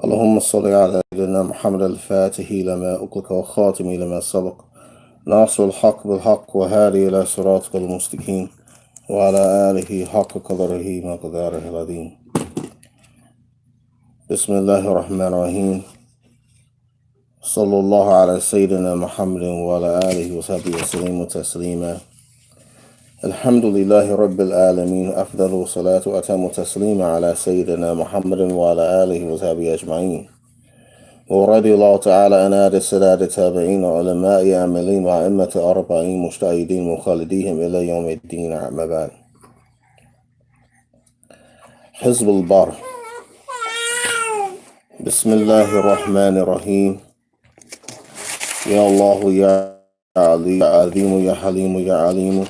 اللهم صل على سيدنا محمد الفاتح لما أغلق والخاتم لما سبق ناصر الحق بالحق وهادي إلى صراطك المستقيم وعلى آله حق قدره مقداره العظيم. بسم الله الرحمن الرحيم. صلى الله على سيدنا محمد وعلى آله وصحبه وسلم تسليما. الحمد لله رب العالمين، أفضل صلاة وأتم تسليم على سيدنا محمد وعلى آله وصحبه أجمعين. ورضي الله تعالى عن السادة التابعين وعلماء عاملين وأئمة أربعين مجتهدين مخالديهم إلى يوم الدين. أما بعد. حزب البر. بسم الله الرحمن الرحيم. يا الله يا علي يا عظيم يا حليم يا عليم،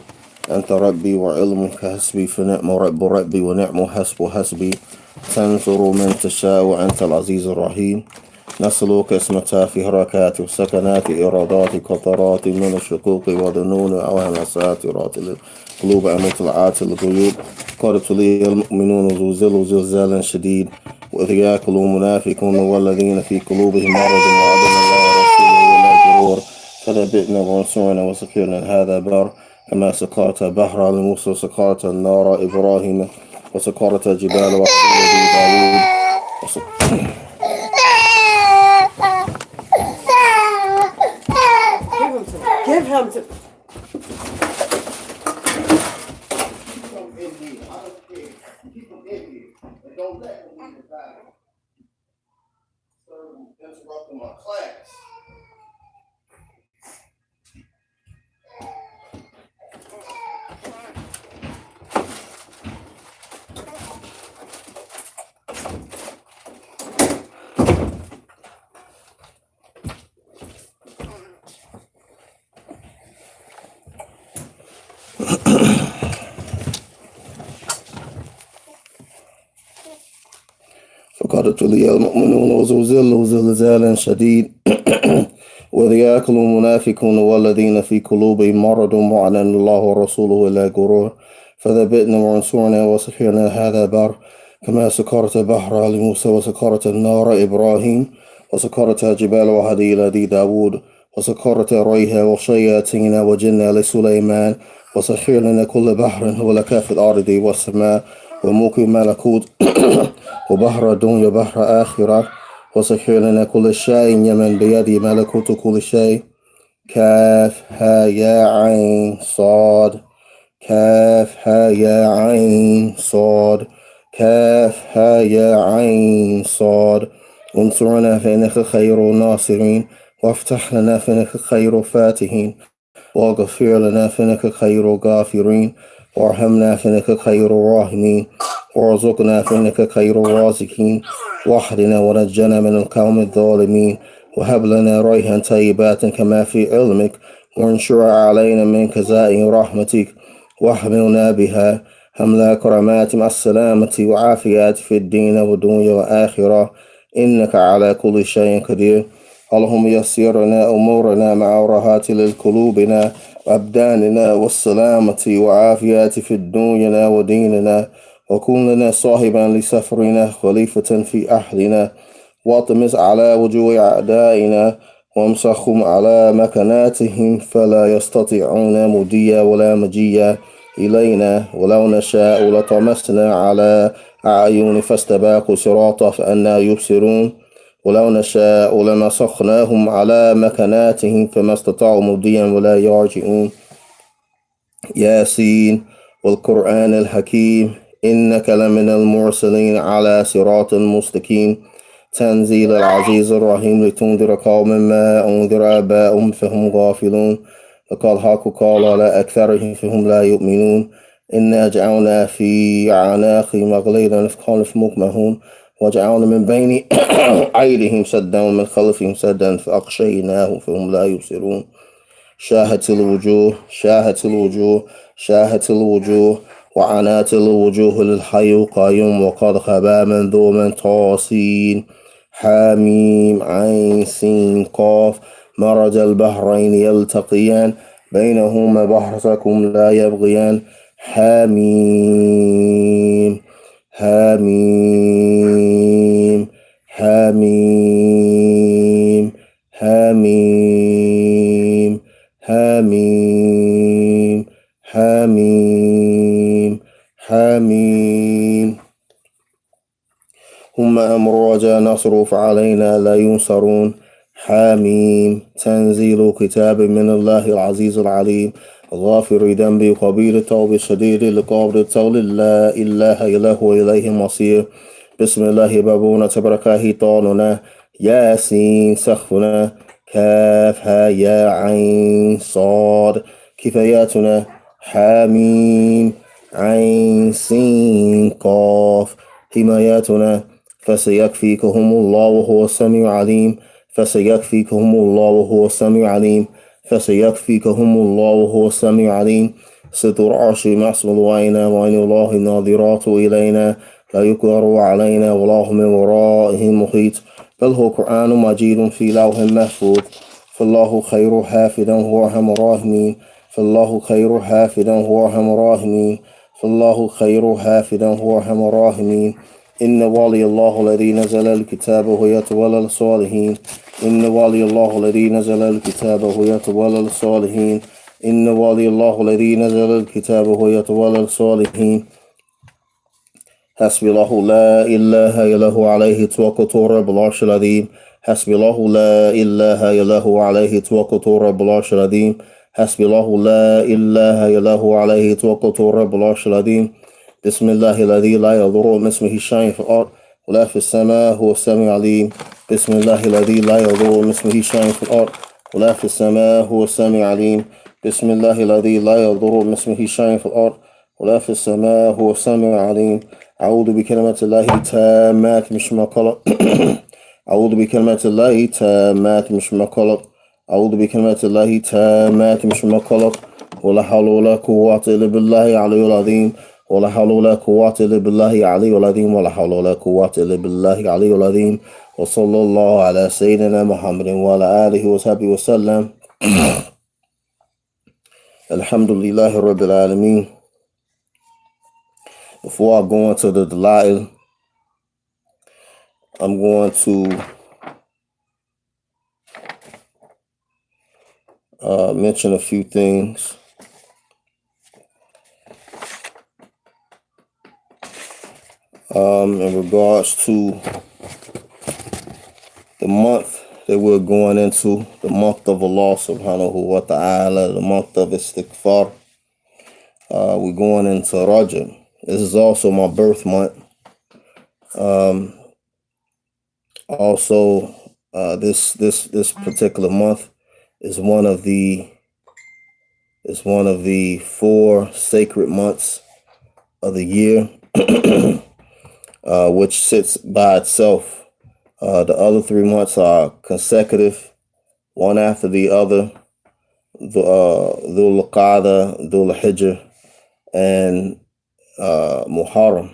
أنت ربي وعلمك حسبي، فنعم رب ربي ونعم حسب حسبي، تنصر من تشاء وأنت العزيز الرحيم. نسألك اسمك في حركات وسكنات إرادات قطرات من الشقوق وظنون أو همسات القلوب أمطلعات الغيوب. قد ابتلي المؤمنون زلزال شديد، وإذ يأكل المنافقون والذين في قلوبهم مرض وعدم الله ورسوله ولا غرور. فنبئنا وانصرنا وسكرنا هذا بر، كما سقرت بحر لموسى وسقرت النار إبراهيم وسقرت جبال وحدود داود. Give him to. Keep them in here. I don't care. Keep them in here. And don't let them leave the battle. So interrupting my class. فقد ابتلي المؤمنون وزلزلوا زلزالا شديد، وإذ يأكل المنافقون والذين في قلوبهم مرض وعلن الله ورسوله إلى غرور. فثبتنا وانصرنا وسخرنا هذا بر، كما سكرت بحر لموسى وسكرت النار إبراهيم وسكرت جبال وهدي إلى داود وسكرت ريها وشياطين وجن لسليمان. وسخر لنا كل بحر ولك في الأرض والسماء وملك ملكوت وبحر الدنيا بحر آخرة. وسخر لنا كل شيء يمن بيدي ملكوت كل شيء. كاف ها يا عين صاد، كاف ها يا عين صاد، كاف ها يا عين صاد. انصرنا فإنك خير الناصرين، وافتح لنا فإنك خير فاتحين، واغفر لنا فإنك خير غافرين، وارحمنا فإنك خير الراحمين، وارزقنا فإنك خير الرازقين، واهدنا ونجنا من القوم الظالمين، وهب لنا ريحا طيبات كما في علمك، وانشر علينا من خزائن رحمتك، واحملنا بها حمل كرامات مع السلامة وعافيات في الدين والدنيا والآخرة، إنك على كل شيء قدير. اللهم يسر لنا أمورنا مع راحات لقلوبنا وأبداننا والسلامة وعافيات في دنيانا وديننا، وكن لنا صاحبا لسفرنا خليفة في أهلنا، واطمس على وجوه أعدائنا وامسخهم على مكاناتهم فلا يستطيعون مضيا ولا مجيا إلينا، ولو نشاء لطمسنا على أعين فاستباقوا صراطا فأنا يبصرون، ولو نشاء لمسخناهم على مكاناتهم فما استطاعوا مضيا ولا يرجعون. ياسين والقرآن الحكيم، إنك لمن المرسلين على صراط مستقيم، تنزيل العزيز الرحيم، لتنذر قوما ما أنذر آباؤهم فهم غافلون، وقال حق قال على أكثرهم فهم لا يؤمنون. إنا جعلنا في أعناقهم أغلالا فهم مقمحون، وجعلنا من بين أيديهم سدا ومن خلفهم سدا فأغشيناهم فهم لا يبصرون. شاهت الوجوه شاهت الوجوه شاهت الوجوه وعنات الوجوه للحي القيوم، وقد خبا من ذو من طاسين. حاميم عين سين قاف، مرج البحرين يلتقيان، بينهما بحركم لا يبغيان. حاميم حاميم حاميم. حميم هم أمر رجا نصر فعلينا لا ينصرون حميم تنزيل كتاب من الله العزيز العليم غافر ذنبي قبيل التوب شديد العقاب التول لا إله إلا هو إليه مصير بسم الله بابونا تبركه طاننا ياسين سخفنا كافها يا عين صاد كفاياتنا حميم عين سين قاف حماياتنا فسيكفيكهم الله وهو السميع العليم فسيكفيكهم الله وهو السميع العليم فسيكفيكهم الله وهو السميع العليم ستر عرش محصول وعينا وعين الله الناظرات إلينا لا يقدر علينا والله من ورائهم محيط بل هو قرآن مجيد في لوح محفوظ فالله خير حافظا هو أرحم الراحمين فالله خير حافظا هو أرحم الراحمين فالله خير حافظا هو أرحم الراحمين إن ولي الله الذي نزل الكتاب وهو يتولى الصالحين إن ولي الله الذي نزل الكتاب وهو يتولى الصالحين إن ولي الله الذي نزل الكتاب وهو يتولى الصالحين حسبي الله لا إله إلا هو عليه توكلت رب العرش العظيم حسبي الله لا إله إلا هو عليه توكلت رب العرش العظيم حسبي الله لا إله إلا هو عليه توكلت رب العرش العظيم بسم الله الذي لا يضر من اسمه شيء في الأرض ولا في السماء هو السميع العليم بسم الله الذي لا يضر من اسمه شيء في الأرض ولا في السماء هو السميع العليم بسم الله الذي لا يضر من اسمه شيء في الأرض ولا في السماء هو السميع العليم أعوذ بكلمات الله التامات من شر ما خلق أعوذ بكلمات الله التامات من شر ما خلق أعوذ بكلمات الله التامات من شر ما خلق ولا حول ولا قوة إلا بالله العلي العظيم ولا حول ولا قوة إلا بالله العلي العظيم ولا حول ولا قوة إلا بالله العلي العظيم وصلى الله على سيدنا محمد وعلى آله وصحبه وسلم الحمد لله رب العالمين. Before I go into the Dala'il, I'm going to mention a few things. In regards to the month that we're going into, the month of Allah subhanahu wa ta'ala, the month of istighfar. We're going into Rajab. This is also my birth month. Also, this particular month is one of the 4 sacred months of the year, which sits by itself. The other 3 months are consecutive, one after the other. Dhul Qa'dah, Dhul Hijr, and Muharram.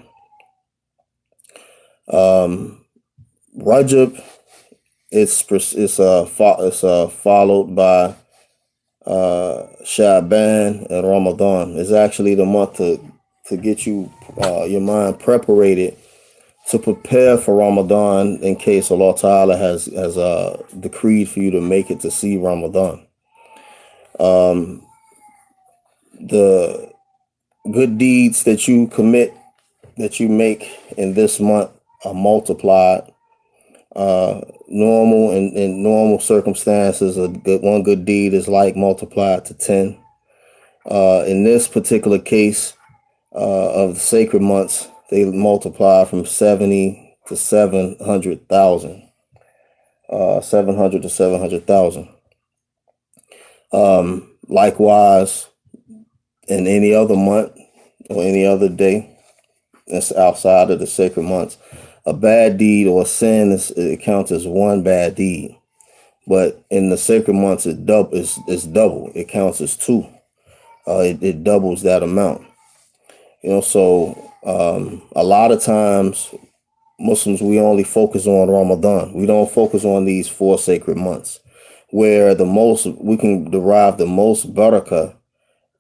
Rajab it's followed by Sha'ban and Ramadan. It's actually the month to get you your mind preparated to prepare for Ramadan in case Allah Ta'ala has decreed for you to make it to see Ramadan. The good deeds that you commit, that you make in this month are multiplied. Normal in normal circumstances, one good deed is like multiplied to 10. In this particular case of the sacred months, they multiply from 70 to 700,000. 700 to 700,000. Likewise, in any other month or any other day that's outside of the sacred months, a bad deed or a sin it counts as one bad deed. But in the sacred months, it's double. It counts as 2. It doubles that amount. So a lot of times Muslims, we only focus on Ramadan. We don't focus on these 4 sacred months, where we can derive the most barakah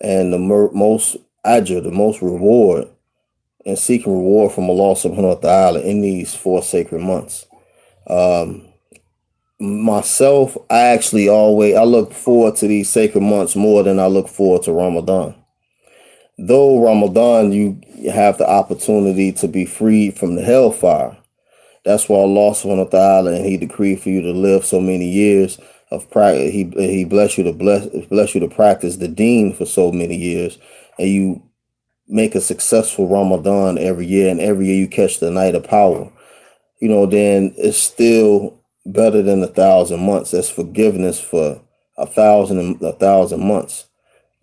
and the most ajr, the most reward, and seeking reward from Allah subhanahu wa ta'ala in these 4 sacred months. Myself, I look forward to these sacred months more than I look forward to Ramadan. though Ramadan, you have the opportunity to be freed from the hellfire. That's why Allah subhanahu wa ta'ala, and He decreed for you to live so many years of practice. He bless you to bless you to practice the deen for so many years, and you make a successful Ramadan every year, and every year you catch the night of power. Then it's still better than 1,000 months. That's forgiveness for 1,000 months.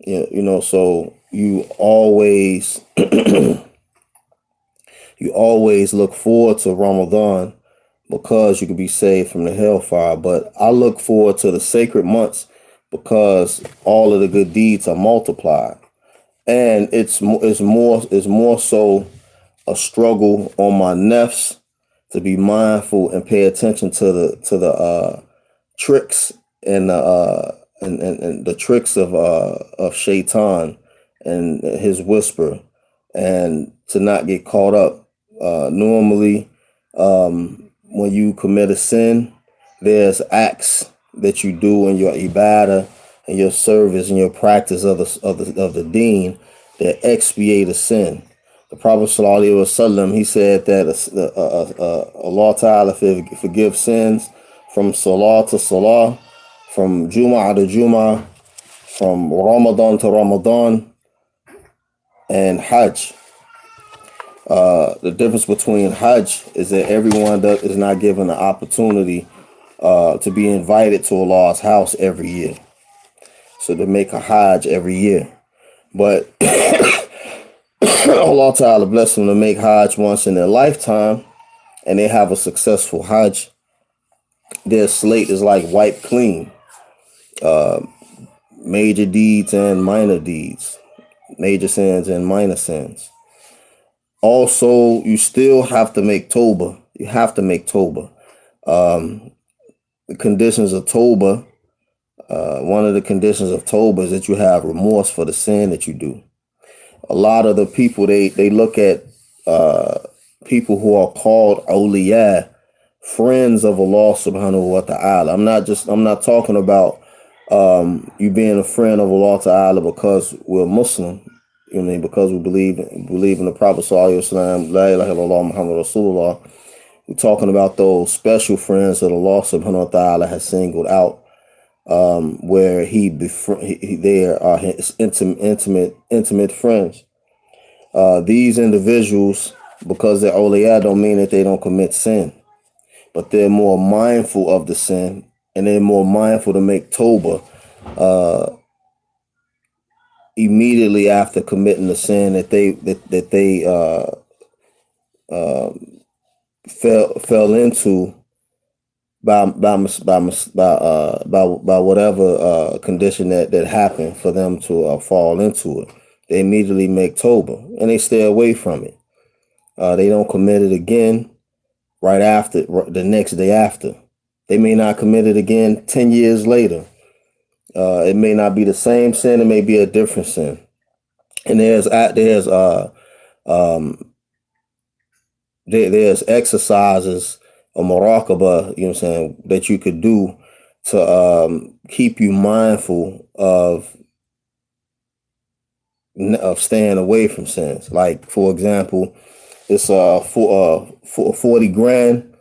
So you always you always look forward to Ramadan because you can be saved from the hellfire. But I look forward to the sacred months because all of the good deeds are multiplied, and it's more so a struggle on my nefs to be mindful and pay attention to the tricks and the tricks of Shaitan and his whisper, and to not get caught up. Normally, when you commit a sin, there's acts that you do in your ibadah and your service and your practice of the deen that expiate a sin. The Prophet ﷺ, he said that Allah Ta'ala forgives sins from Salah to Salah, from Jum'ah to Jum'ah, from Ramadan to Ramadan, and Hajj. The difference between Hajj is that everyone is not given the opportunity to be invited to Allah's house every year. So to make a Hajj every year. But Allah Ta'ala bless them to make Hajj once in their lifetime, and they have a successful Hajj. Their slate is like wiped clean. Major deeds and minor deeds. Major sins and minor sins. Also, you still have to make Tawbah. You have to make Tawbah. The conditions of Tawbah, one of the conditions of Tawbah is that you have remorse for the sin that you do. A lot of the people, they look at people who are called awliya, friends of Allah subhanahu wa ta'ala. I'm not talking about you being a friend of Allah ta'ala because we're Muslim. Because we believe in the Prophet sallallahu alaihi wasallam, la ilaha illallah Muhammad Rasulullah. We're talking about those special friends that Allah subhanahu wa ta'ala has singled out, where they are his intimate friends. These individuals, because they're awliya, don't mean that they don't commit sin, but they're more mindful of the sin, and they're more mindful to make Tawbah immediately after committing the sin that they fell into by whatever condition that happened for them to fall into it. They immediately make Tawbah and they stay away from it. They don't commit it again right after, the next day after. They may not commit it again 10 years later. It may not be the same sin. It may be a different sin. And there's exercises or muraqabah, that you could do to keep you mindful of staying away from sins. Like, for example, it's for 40 grand.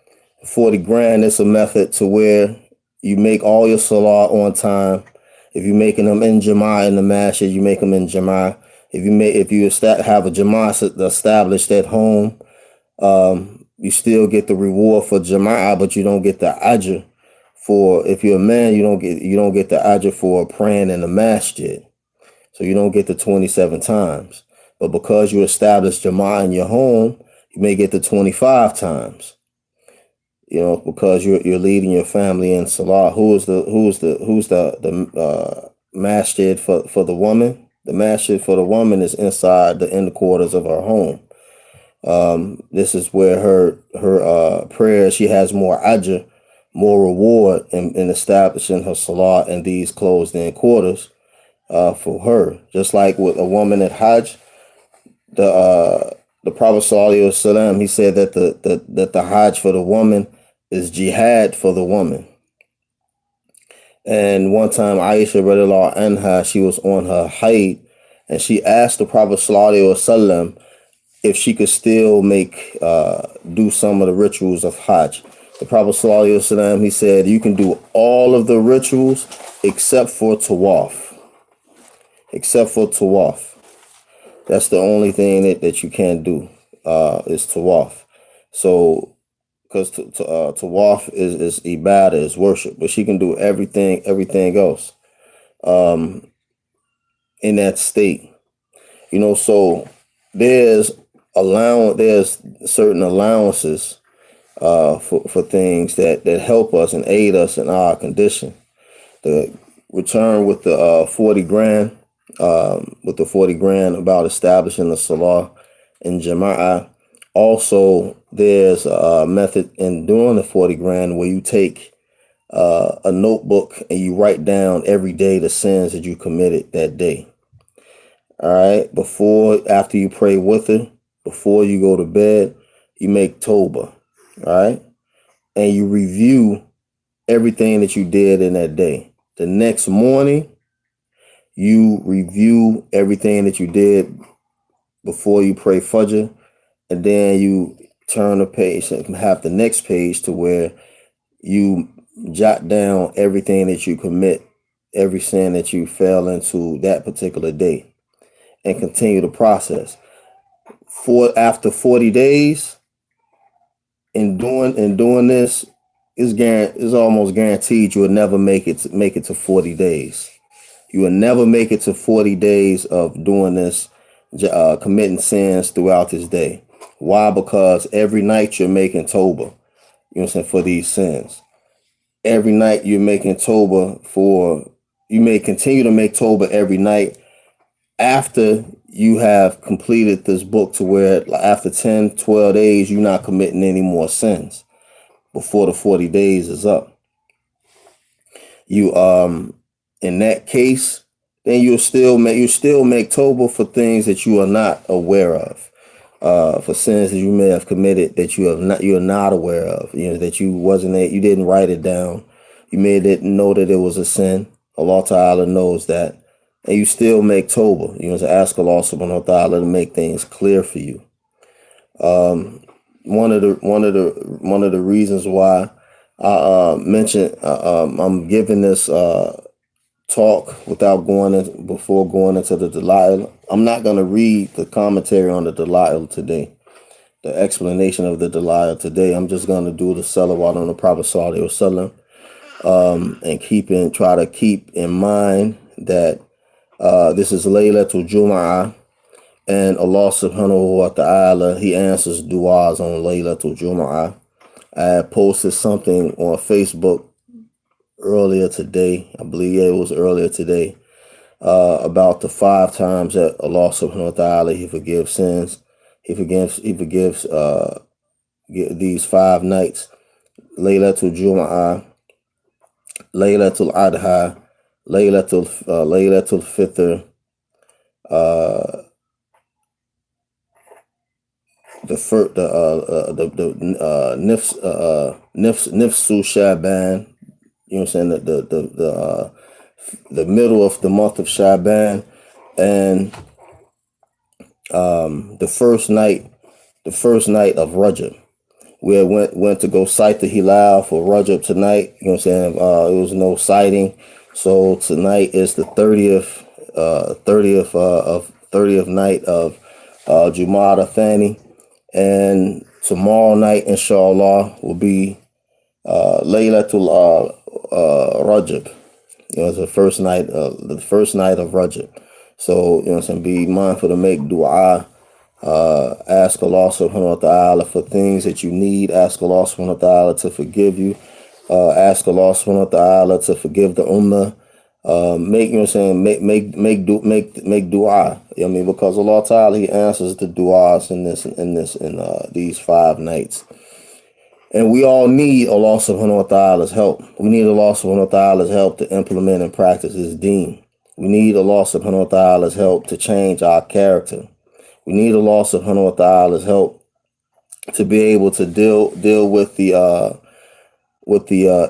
40 grand is a method to where you make all your salah on time. If you're making them in Jama'ah in the masjid, you make them in Jama'ah. If you have a Jama'ah established at home, you still get the reward for Jama'ah, but you don't get the ajr for, if you're a man, you don't get the ajr for praying in the masjid. So you don't get the 27 times. But because you established Jama'ah in your home, you may get the 25 times. Because you're leading your family in salah. Who's the masjid for the woman? The masjid for the woman is inside the inner quarters of her home. This is where her prayer, she has more ajr, more reward in establishing her salah in these closed in quarters for her. Just like with a woman at Hajj, the Prophet sallallahu alaihi wasallam, he said that the Hajj for the woman is jihad for the woman. And one time Aisha radiallahu anha, she was on her haid, and she asked the Prophet Sallallahu Alaihi Wasallam if she could still do some of the rituals of Hajj. The Prophet Sallallahu Alaihi Wasallam, he said, you can do all of the rituals except for Tawaf. Except for Tawaf. That's the only thing that you can't do, is Tawaf. So, because Tawaf is ibadah, is worship, but she can do everything else in that state. So there's certain allowances for things that help us and aid us in our condition. The return with the 40 grand, about establishing the salah in jama'ah. Also, there's a method in doing the 40 grand where you take a notebook and you write down every day the sins that you committed that day. All right. After you pray with her, before you go to bed, you make Tawbah. All right. And you review everything that you did in that day. The next morning, you review everything that you did before you pray Fajr. And then you turn the page and have the next page to where you jot down everything that you commit, every sin that you fell into that particular day, and continue the process. After 40 days, in doing this, it's almost guaranteed you will never make it to 40 days. You will never make it to 40 days of doing this, committing sins throughout this day. Why? Because every night you're making Tawbah, you know what I'm saying, for these sins. Every night you're making Tawbah you may continue to make Tawbah every night after you have completed this book, to where after 10, 12 days, you're not committing any more sins before the 40 days is up. You, in that case, then you'll still make Tawbah for things that you are not aware of. For sins that you may have committed that you're not aware of, that you didn't write it down. You may didn't know that it was a sin. Allah Ta'ala knows that. And you still make Tawbah, to ask Allah Subhanahu wa Ta'ala to make things clear for you. One of the reasons why I mentioned I'm giving this talk before going into the Dala'il. I'm not going to read the commentary on the Dala'il today, the explanation of the Dala'il today. I'm just going to do the salawat on the Prophet Sallallahu Alaihi Wasallam, and try to keep in mind that this is Laylatul Jum'ah, and Allah Subhanahu wa Ta'ala, He answers du'as on Laylatul Jum'ah. I posted something on Facebook earlier today, I believe it was earlier today, about the 5 times that Allah Subhanahu wa Ta'ala, He forgives sins. He forgives these 5 nights: Laylatul Jum'ah, Laylatul Adha, Laylatul Fitr, Nifsu Shaban. You know what I'm saying? The middle of the month of Shaban, and the first night of Rajab. We went to go sight the Hilal for Rajab tonight. You know what I'm saying? It was no sighting, so tonight is the 30th night of Jumada Thani, and tomorrow night, inshallah, will be Laylatul Rajab. It's the first night of Rajab. So, what I'm saying, be mindful to make dua. Ask Allah Subhanahu wa Ta'ala for things that you need. Ask Allah Subhanahu wa Ta'ala to forgive you. Ask Allah Subhanahu wa Ta'ala to forgive the ummah. Make dua. Because Allah Ta'ala, He answers the duas in these 5 nights. And we all need Allah Subhanahu wa Ta'ala's help. We need Allah Subhanahu wa Ta'ala's help to implement and practice His deen. We need Allah Subhanahu wa Ta'ala's help to change our character. We need Allah Subhanahu wa Ta'ala's help to be able to deal with the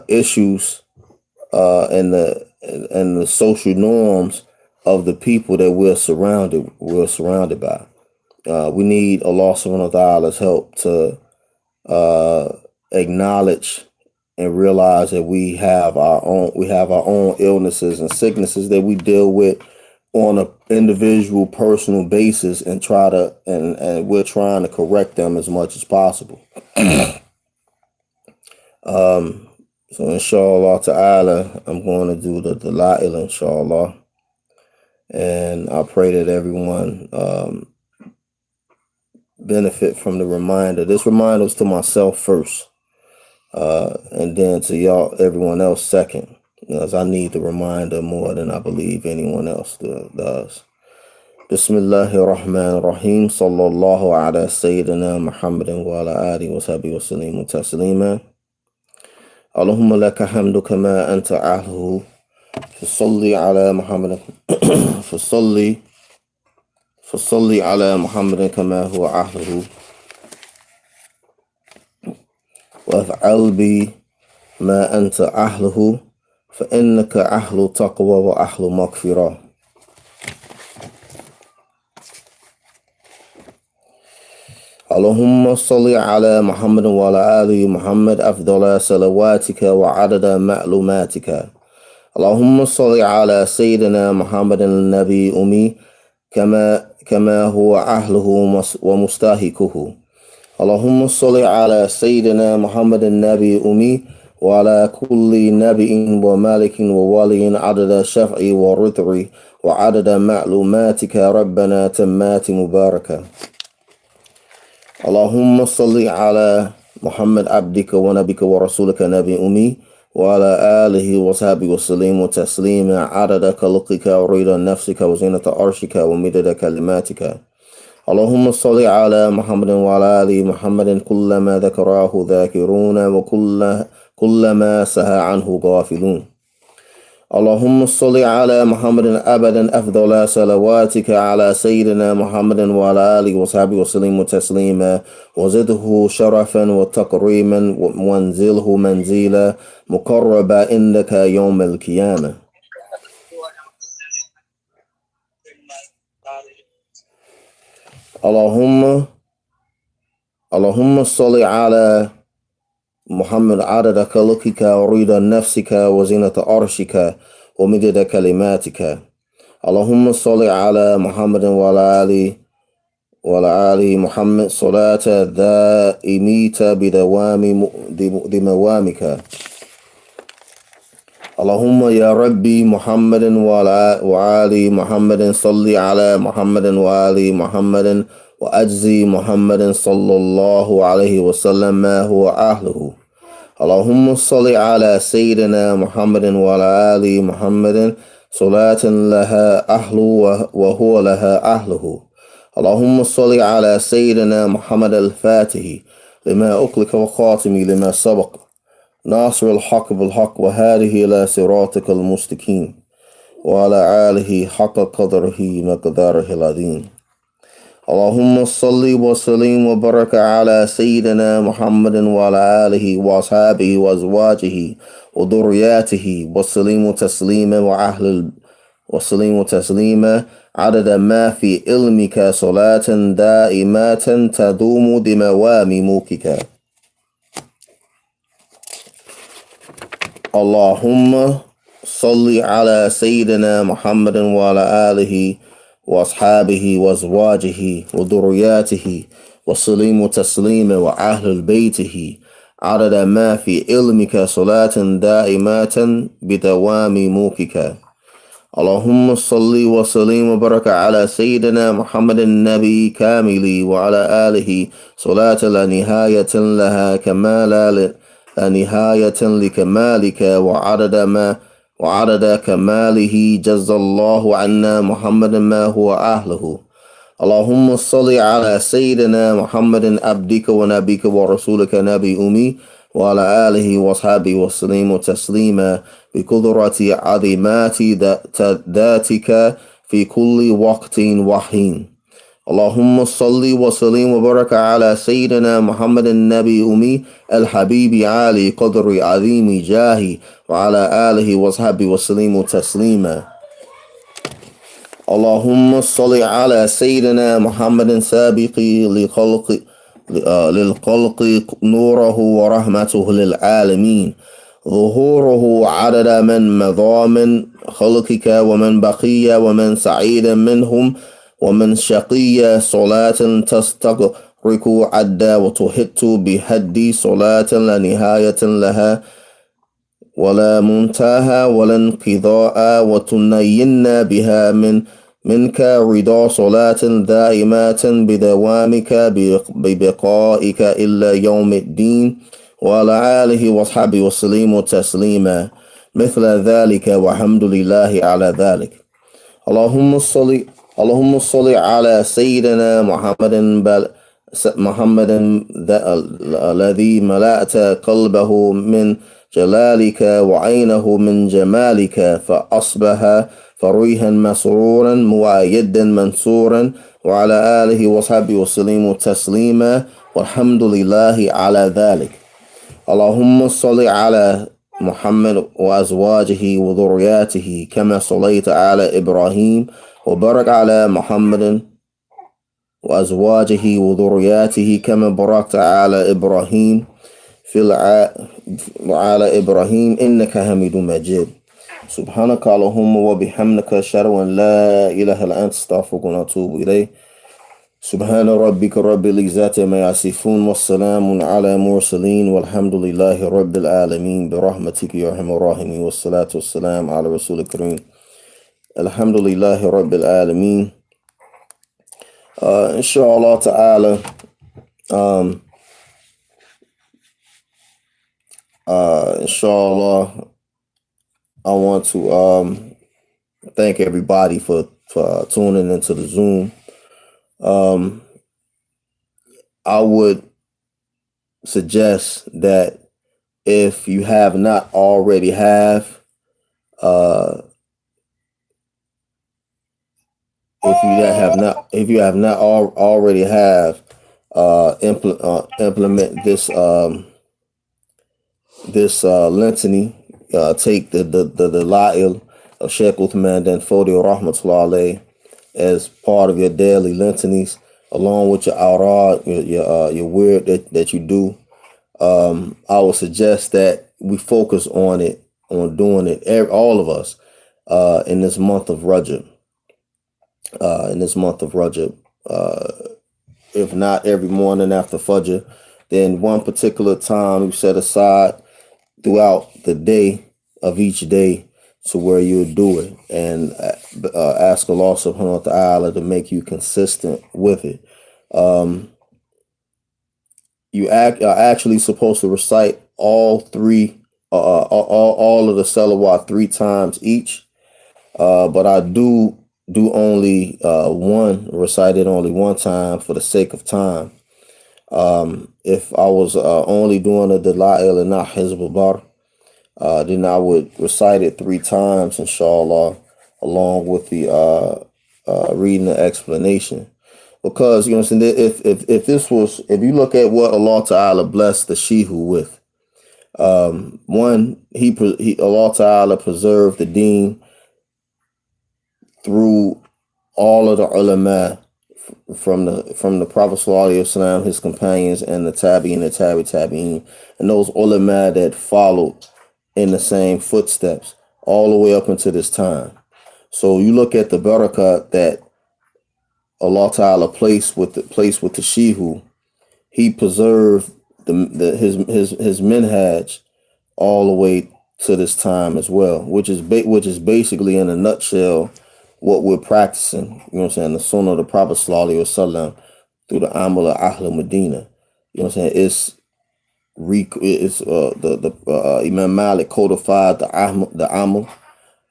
issues and the social norms of the people that we're surrounded by. We need Allah subhanahu wa ta'ala's help to acknowledge and realize that we have our own illnesses and sicknesses that we deal with on an individual personal basis, and we're trying to correct them as much as possible. So inshallah ta'ala, I'm going to do the Dala'il inshallah, and I pray that everyone benefit from the reminder. This reminder was to myself first, and then to everyone else second, because I need the reminder more than I believe anyone else does. Bismillahir Rahmanir Rahim. Sallallahu ala Sayyidina Muhammadin wa ala alihi wa sahbihi wa sallimu taslima. Allahumma laka hamdu kama anta ahluhu. Fasalli ala Muhammadin. Fasalli ala Muhammadin kama huwa ahluhu. وافعل بي ما أنت أهله فإنك أهل تقوى وأهل مغفرة. اللهم صل على محمد وعلى آل محمد أفضل صلواتك وعدد معلوماتك. اللهم صل على سيدنا محمد النبي أمي كما هو أهله ومستحقه. اللهم صل على سيدنا محمد النبي أمي وعلى كل نبي وملك وولي عدد شفعي ورثعي وعدد معلوماتك ربنا تمات مباركة. اللهم صل على محمد عبدك ونبيك ورسولك نبي أمي وعلى آله وصحبه وسلم تسليما عدد خلقك ورضا نفسك وزينة عرشك ومدد كلماتك. اللهم صل على محمد وعلى آل محمد كلما ذكراه ذاكرون وكلما سهى عنه غافلون. اللهم صل على محمد أبدا أفضل صلواتك على سيدنا محمد وعلى آله وصحبه وسلم تسليما وزده شرفا وتكريما وانزله منزلا مقربا عندك يوم القيامة. اللهم صل على محمد عدد خلقك ورضا نفسك وزينة عرشك ومدد كلماتك. اللهم صل على محمد وعلى آل محمد صلاة دائميت بدوامك. اللهم يا ربي محمد وعلى محمد صل على محمد وعلى محمد وأجزي محمد صلى الله عليه وسلم ما هو أهله. اللهم صل على سيدنا محمد وعلى آل محمد صلاة لها أهل وهو لها أهله. اللهم صل على سيدنا محمد الفاتح لما أغلق وخاتم لما سبق ناصر الحق بالحق وهذه إلى صراطك المستقيم وعلى آله حق قدره مقداره العظيم. اللهم صل وسلم وبارك على سيدنا محمد وعلى آله وأصحابه وأزواجه وذرياته وسلم تسليما عدد ما في علمك صلاة دائمات تدوم بدوام ملكك. اللهم صل على سيدنا محمد وعلى آله وأصحابه وأزواجه وذرياته وسلم تسليما وأهل بيته عدد ما في علمك صلاة دائمات بدوام ملكك. اللهم صل وسلم وبارك على سيدنا محمد النبي كامل وعلى آله صلاة لا نهاية لها كمال لا نهاية لكمالك وعدد كماله جزى الله عنا محمد ما هو أهله. اللهم صل على سيدنا محمد عبدك ونبيك ورسولك نبي أمي وعلى آله وصحبه وسلم تسليما بقدرة عظيمات ذاتك في كل وقت وحين. اللهم صل وسلم وبارك على سيدنا محمد النبي أمي الحبيب عالي قدر عظيم جاهي وعلى آله وصحبه وسلم تسليما. اللهم صل على سيدنا محمد سابق للخلق نوره ورحمته للعالمين ظهوره عدد من مضى من خلقك ومن بقي ومن سعيد منهم ومن شقي صلاة تستغرق عدا وتحط بحد صلاة لا نهاية لها ولا منتهى ولا انقضاء وتنينا بها منك رضا صلاة دائمات بدوامك ببقائك إلا يوم الدين وعلى آله وصحبه وسلم تسليما مثل ذلك والحمد لله على ذلك. اللهم صل على سيدنا محمد الذي ملأت قلبه من جلالك وعينه من جمالك فأصبح فريها مسرورا مؤيدا منصورا وعلى آله وصحبه وسلم تسليما والحمد لله على ذلك. اللهم صل على محمد وأزواجه وذرياته كما صليت على إبراهيم وبارك على محمد وأزواجه وذرياته كما باركت على إبراهيم وعلى إبراهيم إنك حميد مجيد. سبحانك اللهم وبحمدك أشهد أن لا إله إلا أنت أستغفرك وأتوب إليك. سبحان ربك رب العزة ما يصفون والسلام على المرسلين والحمد لله رب العالمين برحمتك يا أرحم الراحمين والصلاة والسلام على رسول الكريم. الحمد لله رب العالمين. Inshallah ta'ala, inshallah, I want to thank everybody for tuning into the Zoom. I would suggest that if you have not already have, if you have not already have, implement this litany. Take the Dala'il of Sheikh Uthman Dan Fodi Rahmatullah Alayh as part of your daily litanies, along with your awrad, your word that you do. I would suggest that we focus on doing it, all of us, in this month of Rajab. If not every morning after Fajr, then one particular time you set aside throughout the day of each day to where you'll do it, and ask Allah subhanahu wa ta'ala to make you consistent with it. You are actually supposed to recite all of the salawat 3 times each, but I do only recite it only one time for the sake of time. If I was only doing the Dala'il and not Hizb Bahr, then I would recite it 3 times, inshallah, along with the reading the explanation. Because, if you look at what Allah Ta'ala blessed the Shihu with, one, Allah Ta'ala preserved the deen through all of the ulama from the Prophet Sallallahu Alaihi Wasallam, his companions, and the Tabi'in, the Tabi'in, and those ulama that followed in the same footsteps all the way up until this time. So you look at the barakah that Allah Ta'ala placed with the Shihu. He preserved his minhaj all the way to this time as well, which is basically, in a nutshell, what we're practicing. The sunnah of the Prophet Sallallahu Alaihi Wasallam through the amal of Ahl Medina. It's Imam Malik codified the amal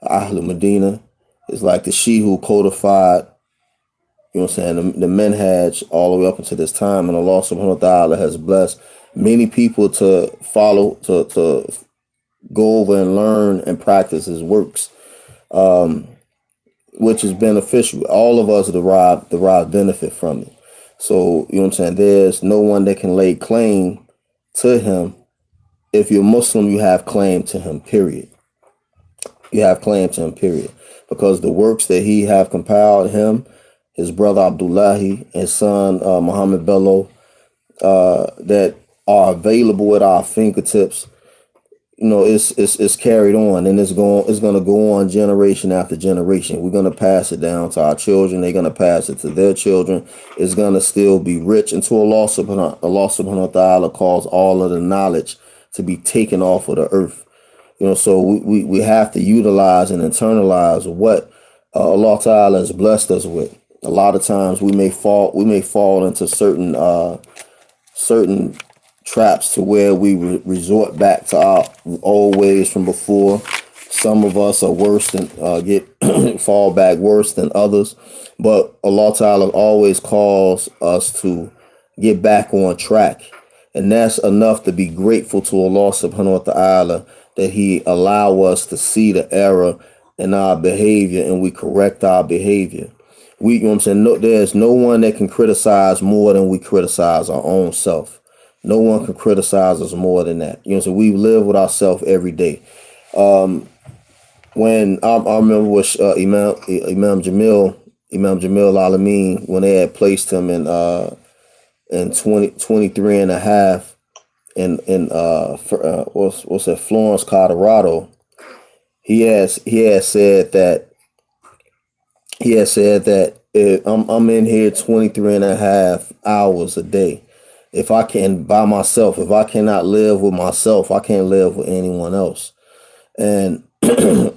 Ahl Medina. It's like the Shihu codified, the minhaj all the way up until this time, and Allah subhanahu wa ta'ala has blessed many people to follow, to go over and learn and practice his works, which is beneficial. All of us derive benefit from it. So, there's no one that can lay claim to him. If you're Muslim, you have claim to him, period. You have claim to him, period. because the works that he have compiled, him, his brother Abdullahi, his son Muhammad Bello, that are available at our fingertips, it's carried on, and it's going to go on generation after generation. We're going to pass it down to our children. They're going to pass it to their children. It's going to still be rich until Allah subhanahu wa ta'ala calls all of the knowledge to be taken off of the earth. So we have to utilize and internalize what Allah ta'ala has blessed us with. A lot of times we may fall into certain traps to where we resort back to our old ways from before. Some of us are worse than fall back worse than others, but Allah Ta'ala always calls us to get back on track, and that's enough to be grateful to Allah Subhanahu wa Ta'ala that He allow us to see the error in our behavior and we correct our behavior. You know what I'm saying? No, there's no one that can criticize more than we criticize our own self. No one can criticize us more than that. So we live with ourselves every day. When I remember with Imam Jamil Alameen, when they had placed him in 23 and a half in Florence, Colorado, he had said that I'm in here 23 and a half hours a day. If I can by myself, if I cannot live with myself, I can't live with anyone else. And the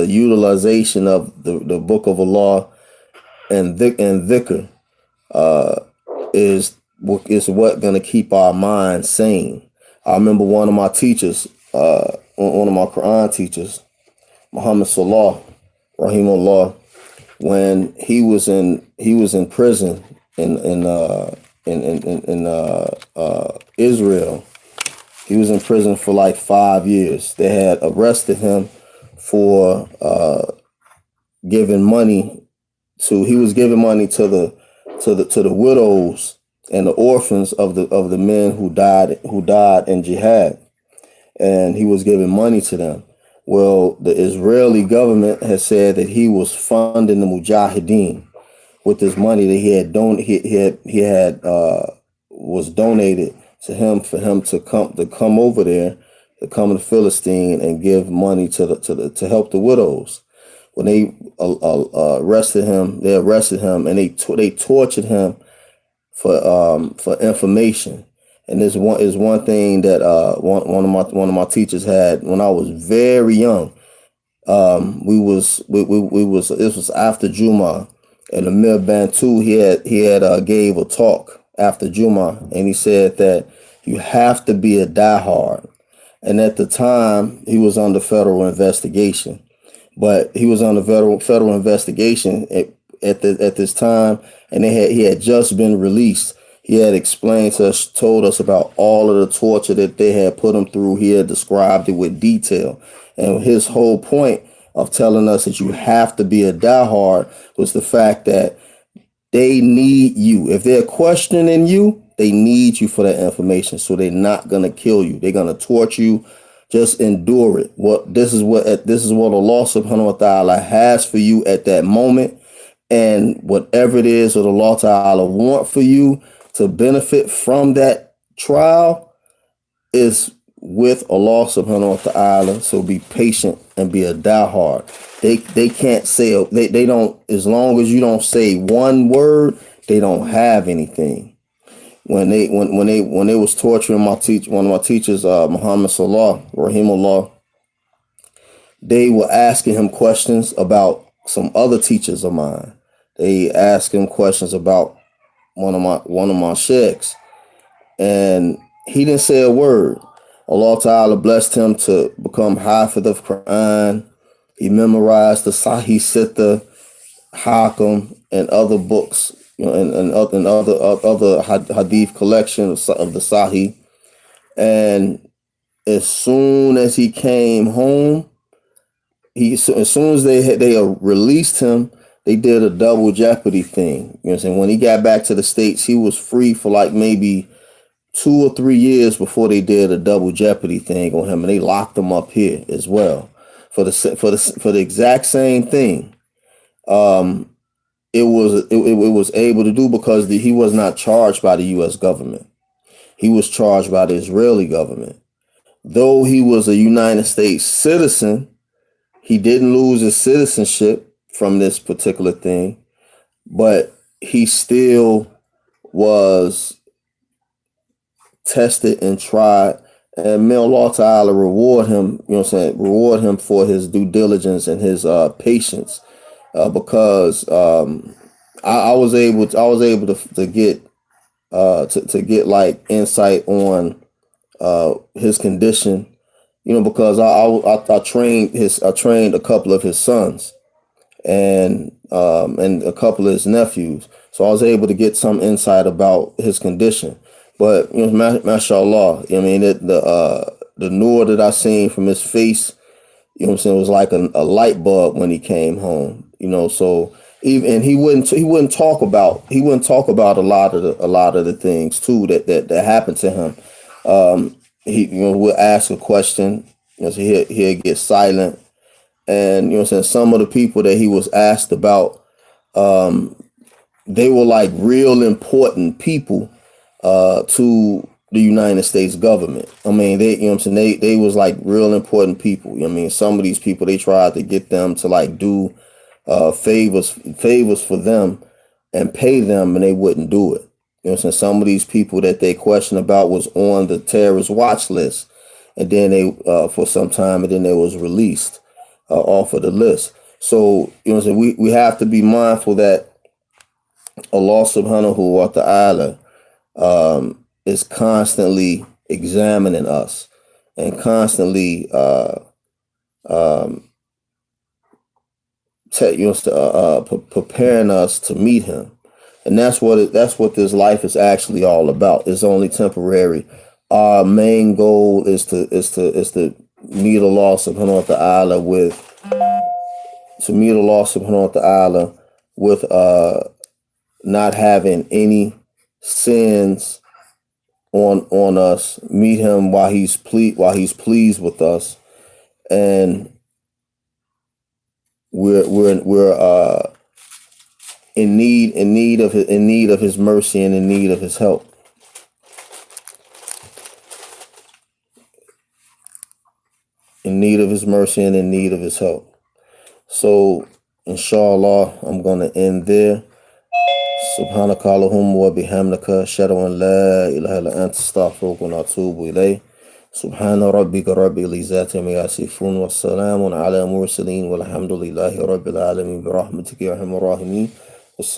utilization of the Book of Allah and dhikr is what gonna keep our minds sane. I remember one of my teachers, one of my Quran teachers, Muhammad Salah, Rahimullah, when he was in prison in Israel. He was in prison for like 5 years. They had arrested him for giving money to the widows and the orphans of the men who died in jihad, and he was giving money to them. Well, the Israeli government has said that he was funding the Mujahideen with this money that was donated to him for him to come over there, to come to Philistine and give money to help the widows. When they arrested him and they tortured him for information. And this is one thing that one of my teachers had when I was very young. This was after Juma, and Amir Bantu he had gave a talk after Juma, and he said that you have to be a diehard. And at the time he was under federal investigation, but he was under federal investigation at this time, and he had just been released. He had explained to us, told us about all of the torture that they had put him through. He had described it with detail. And his whole point of telling us that you have to be a diehard was the fact that they need you. If they're questioning you, they need you for that information. So they're not going to kill you. They're going to torture you. Just endure it. This is what Allah subhanahu wa ta'ala has for you at that moment. And whatever it is that Allah ta'ala want for you to benefit from that trial is with Allah subhanahu wa ta'ala. So be patient and be a diehard. They can't say, they don't, as long as you don't say one word, they don't have anything. When they was torturing one of my teachers, Muhammad Salah, Rahimullah, they were asking him questions about some other teachers of mine. They asked him questions about one of my sheikhs, and he didn't say a word. Allah Ta'ala blessed him to become Hafiz of Quran. He memorized the Sahih Sitta, Hakim, and other books, and other hadith collections of the Sahih. And as soon as he came home, as soon as they released him, they did a double jeopardy thing. You know what I'm saying? When he got back to the States, he was free for like maybe 2 or 3 years before they did a double jeopardy thing on him, and they locked him up here as well for the exact same thing. It was able to do because he was not charged by the U.S. government. He was charged by the Israeli government. Though he was a United States citizen, he didn't lose his citizenship from this particular thing, but he still was tested and tried. And may Allah Ta'ala reward him, reward him for his due diligence and his patience, because I was able to get like insight on his condition, because I trained a couple of his sons and a couple of his nephews, so I was able to get some insight about his condition. But mashallah, the nur that I seen from his face, was like a light bulb when he came home. So even he wouldn't talk about a lot of the things too that happened to him. He would ask a question, so he'd get silent, and some of the people that he was asked about, they were like real important people to the United States government. They was like real important people. Some of these people, they tried to get them to like do favors for them and pay them, and they wouldn't do it. Some of these people that they questioned about was on the terrorist watch list, and then they for some time, and then they was released off of the list. So we have to be mindful that Allah Subhanahu wa Ta'ala is constantly examining us and constantly preparing us to meet Him, and that's what this life is actually all about. It's only temporary. Our main goal is to meet Allah Subhanahu wa Ta'ala with not having any sins on us, meet Him while he's pleased with us, and we're in need of His mercy and in need of His help. In need of His mercy and in need of His help. So, inshallah, I'm going to end there. سبحانك اللهم وبحمدك أشهد أن لا إله إلا أنت أستغفرك وأتوب إليه سبحان ربك رب العزة عما يصفون والسلام على المرسلين والحمد لله رب العالمين برحمتك يا أرحم الراحمين